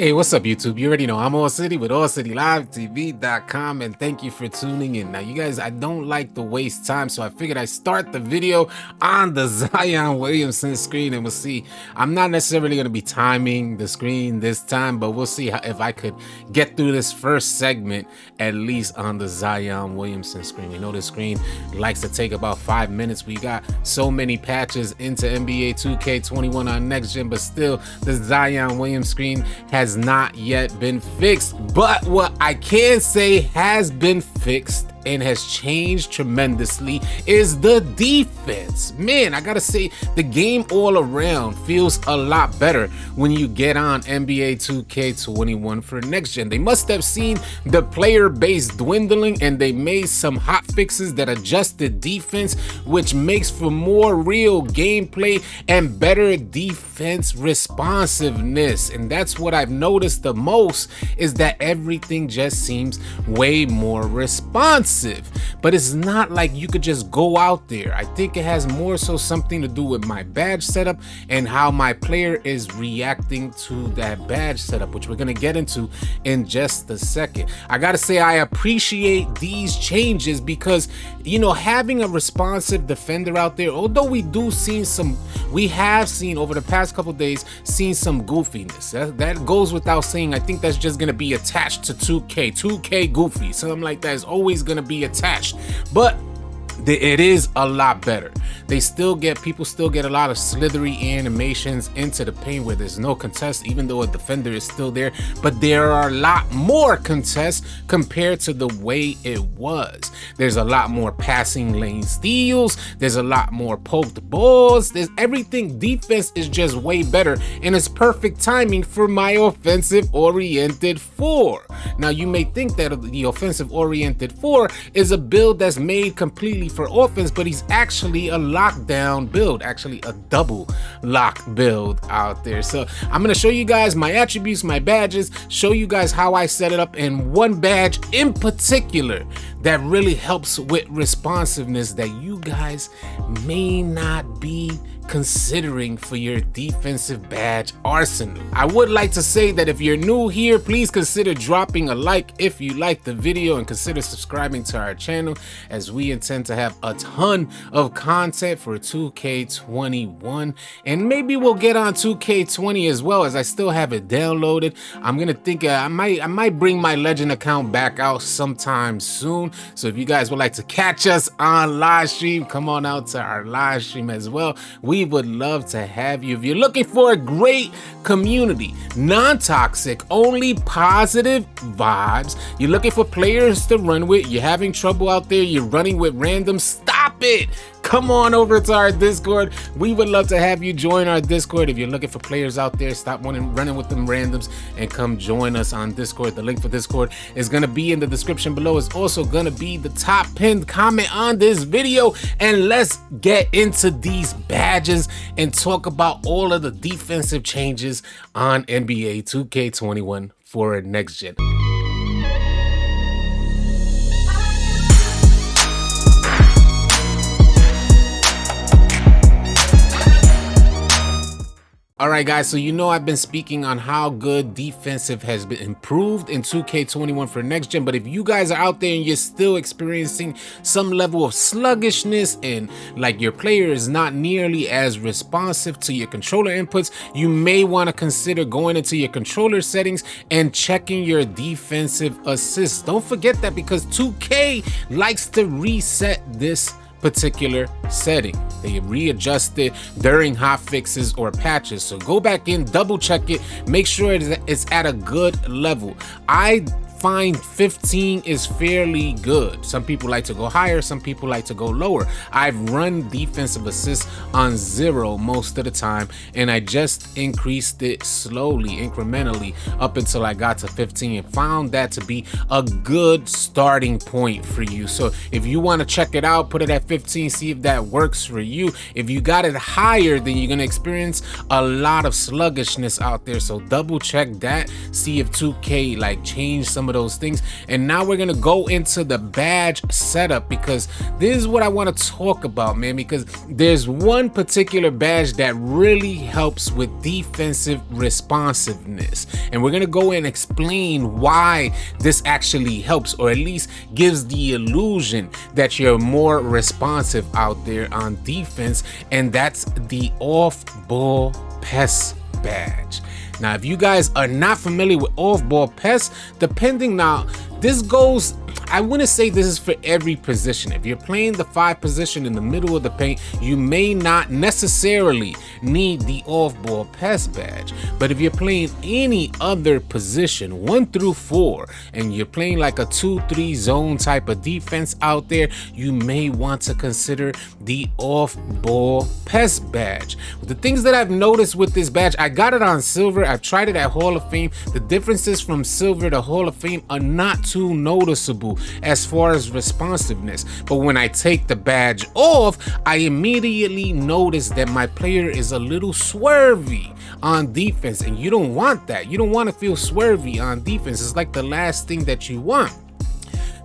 Hey, what's up, YouTube? You already know I'm AllCity with AllCityLiveTV.com, and thank you for tuning in. Now, you guys, I don't like to waste time, so I figured I'd start the video on the Zion Williamson screen, and we'll see. I'm not necessarily going to be timing the screen this time, but we'll see if I could get through this first segment at least on the Zion Williamson screen. You know, the screen likes to take about 5 minutes. We got so many patches into NBA 2K21 on next gen, but still, the Zion Williams screen has not yet been fixed. But what I can say has been fixed and has changed tremendously is the defense. Man, I gotta say, the game all around feels a lot better when you get on NBA 2K21 for next gen. They must have seen the player base dwindling, and they made some hot fixes that adjust the defense, which makes for more real gameplay and better defense responsiveness. And that's what I've noticed the most, is that everything just seems way more responsive. But it's not like you could just go out there. I think it has more so something to do with my badge setup and how my player is reacting to that badge setup, which we're going to get into in just a second. I gotta say, I appreciate these changes because, you know, having a responsive defender out there, although we have seen over the past couple days seen some goofiness. That goes without saying. I think that's just gonna be attached to 2K goofy, something like that is always gonna be attached, but it is a lot better. People still get a lot of slithery animations into the paint where there's no contest, even though a defender is still there, but there are a lot more contests compared to the way it was. There's a lot more passing lane steals, there's a lot more poked balls, there's everything. Defense is just way better, and it's perfect timing for my offensive oriented 4. Now, you may think that the offensive oriented 4 is a build that's made completely for offense, but he's actually a lockdown build, actually a double lock build out there. So I'm going to show you guys my attributes, my badges, show you guys how I set it up, and one badge in particular that really helps with responsiveness that you guys may not be considering for your defensive badge arsenal. I would like to say that if you're new here, please consider dropping a like if you like the video, and consider subscribing to our channel, as we intend to have a ton of content for 2K21, and maybe we'll get on 2K20 as well, as I still have it downloaded. I'm gonna think I might bring my legend account back out sometime soon. So if you guys would like to catch us on live stream, come on out to our live stream as well. We would love to have you. If you're looking for a great community, non-toxic, only positive vibes, you're looking for players to run with, you're having trouble out there, you're running with random, stop it. Come on over to our Discord. We would love to have you join our Discord. If you're looking for players out there, stop running with them randoms and come join us on Discord. The link for Discord is going to be in the description below. It's also going to be the top pinned comment on this video. And let's get into these badges and talk about all of the defensive changes on NBA 2K21 for next gen. All right, guys, so you know I've been speaking on how good defensive has been improved in 2K21 for next gen, but if you guys are out there and you're still experiencing some level of sluggishness and like your player is not nearly as responsive to your controller inputs, you may want to consider going into your controller settings and checking your defensive assists. Don't forget that, because 2K likes to reset this particular setting. They readjust it during hot fixes or patches, so go back in, double check it, make sure it's at a good level. I find 15 is fairly good. Some people like to go higher, some people like to go lower. I've run defensive assists on 0 most of the time, and I just increased it slowly, incrementally, up until I got to 15 and found that to be a good starting point for you. So if you want to check it out, put it at 15, see if that works for you. If you got it higher, then you're going to experience a lot of sluggishness out there. So double check that, see if 2K like changed some some of those things. And now we're gonna go into the badge setup, because this is what I want to talk about, man, because there's one particular badge that really helps with defensive responsiveness, and we're gonna go and explain why this actually helps, or at least gives the illusion that you're more responsive out there on defense, and that's the off-ball pest badge. Now, if you guys are not familiar with off-ball pests, this goes, I wouldn't say this is for every position. If you're playing the 5 position in the middle of the paint, you may not necessarily need the off-ball pest badge. But if you're playing any other position, 1 through 4, and you're playing like a 2-3 zone type of defense out there, you may want to consider the off-ball pest badge. The things that I've noticed with this badge, I got it on silver. I've tried it at Hall of Fame. The differences from silver to Hall of Fame are not too noticeable as far as responsiveness. But when I take the badge off, I immediately notice that my player is a little swervy on defense, and you don't want that. You don't want to feel swervy on defense. It's like the last thing that you want.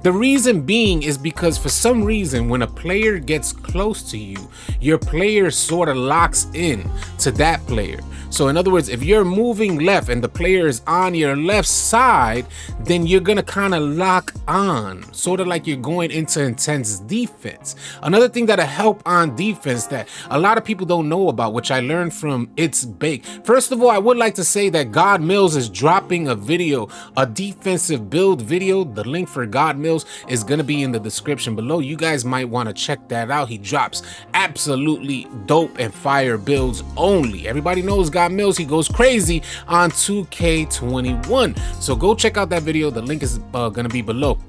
The reason being is because for some reason, when a player gets close to you, your player sort of locks in to that player. So in other words, if you're moving left and the player is on your left side, then you're gonna kind of lock on, sort of like you're going into intense defense. Another thing that'll help on defense that a lot of people don't know about, which I learned from It's Bake. First of all, I would like to say that God Mills is dropping a video, a defensive build video. The link for God Mills is gonna be in the description below. You guys might want to check that out. He drops absolutely dope and fire builds only. Everybody knows God Mills, he goes crazy on 2K21. So go check out that video. The link is gonna be below.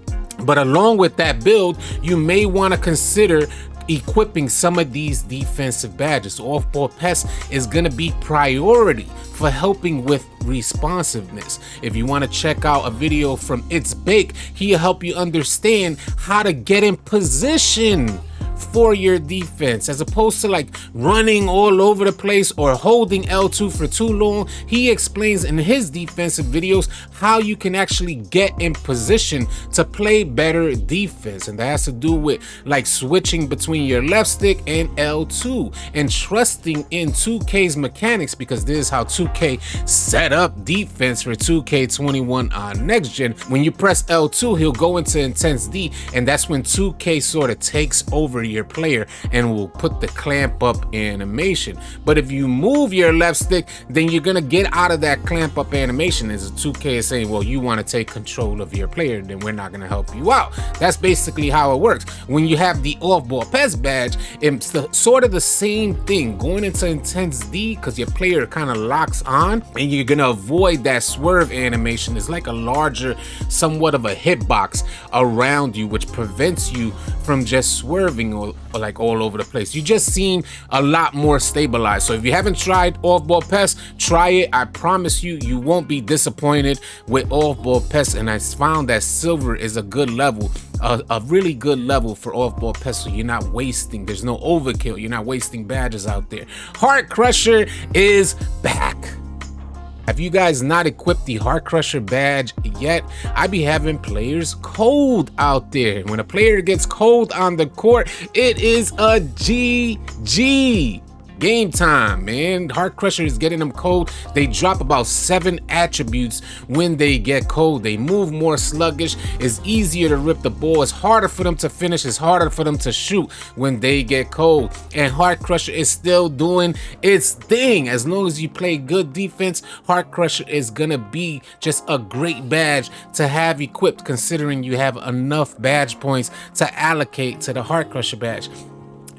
But along with that build, you may want to consider equipping some of these defensive badges. Off-ball pest is going to be priority for helping with responsiveness. If you want to check out a video from It's Bake, he'll help you understand how to get in position for your defense, as opposed to like running all over the place or holding L2 for too long. He explains in his defensive videos how you can actually get in position to play better defense, and that has to do with like switching between your left stick and L2 and trusting in 2K's mechanics, because this is how 2K set up defense for 2K21 on next gen. When you press L2, he'll go into intense D, and that's when 2K sort of takes over your player and will put the clamp up animation. But if you move your left stick, then you're gonna get out of that clamp up animation, as 2K is saying, well, you want to take control of your player, then we're not gonna help you out. That's basically how it works. When you have the off-ball pest badge, it's sort of the same thing, going into intense D, because your player kind of locks on, and you're gonna avoid that swerve animation. It's like a larger, somewhat of a hitbox around you, which prevents you from just swerving or like all over the place. You just seem a lot more stabilized. So if you haven't tried off-ball pest, try it. I promise you, you won't be disappointed with off-ball pest. And I found that silver is a good level, a really good level for off-ball pest, so you're not wasting, there's no overkill, you're not wasting badges out there. Heart Crusher is back. Have you guys not equipped the Heart Crusher badge yet? I be having players cold out there. When a player gets cold on the court, it is a GG. Game time, man. Heart Crusher is getting them cold. They drop about 7 attributes when they get cold. They move more sluggish. It's easier to rip the ball. It's harder for them to finish. It's harder for them to shoot when they get cold. And Heart Crusher is still doing its thing. As long as you play good defense, Heart Crusher is gonna be just a great badge to have equipped, considering you have enough badge points to allocate to the Heart Crusher badge.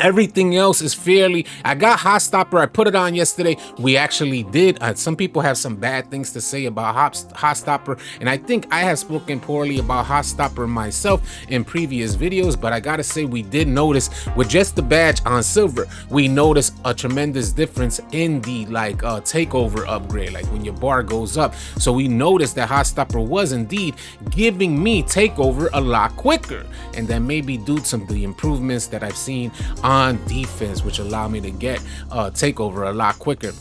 Everything else is fairly. I got Hot Stopper. I put it on yesterday. We actually did. Some people have some bad things to say about Hot Stopper, and I think I have spoken poorly about Hot Stopper myself in previous videos, but I gotta say, we did notice with just the badge on silver, we noticed a tremendous difference in the takeover upgrade, like when your bar goes up. So we noticed that Hot Stopper was indeed giving me takeover a lot quicker, and that may be due to the improvements that I've seen on defense, which allow me to get takeover a lot quicker.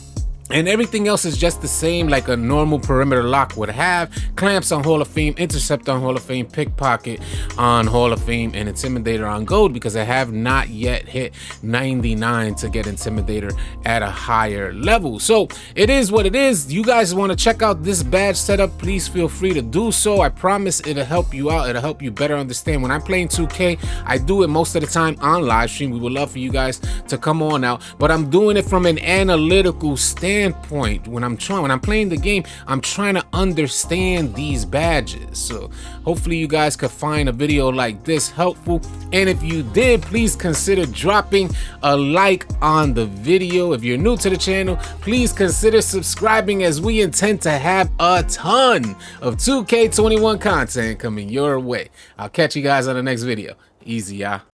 And everything else is just the same, like a normal perimeter lock would have. Clamps on Hall of Fame, Intercept on Hall of Fame, Pickpocket on Hall of Fame, and Intimidator on Gold, because I have not yet hit 99 to get Intimidator at a higher level. So it is what it is. You guys want to check out this badge setup, please feel free to do so. I promise it'll help you out. It'll help you better understand. When I'm playing 2K, I do it most of the time on live stream. We would love for you guys to come on out, but I'm doing it from an analytical standpoint. When I'm playing the game, I'm trying to understand these badges. So hopefully you guys could find a video like this helpful, and if you did, please consider dropping a like on the video. If you're new to the channel, please consider subscribing, as we intend to have a ton of 2K21 content coming your way. I'll catch you guys on the next video. Easy, y'all.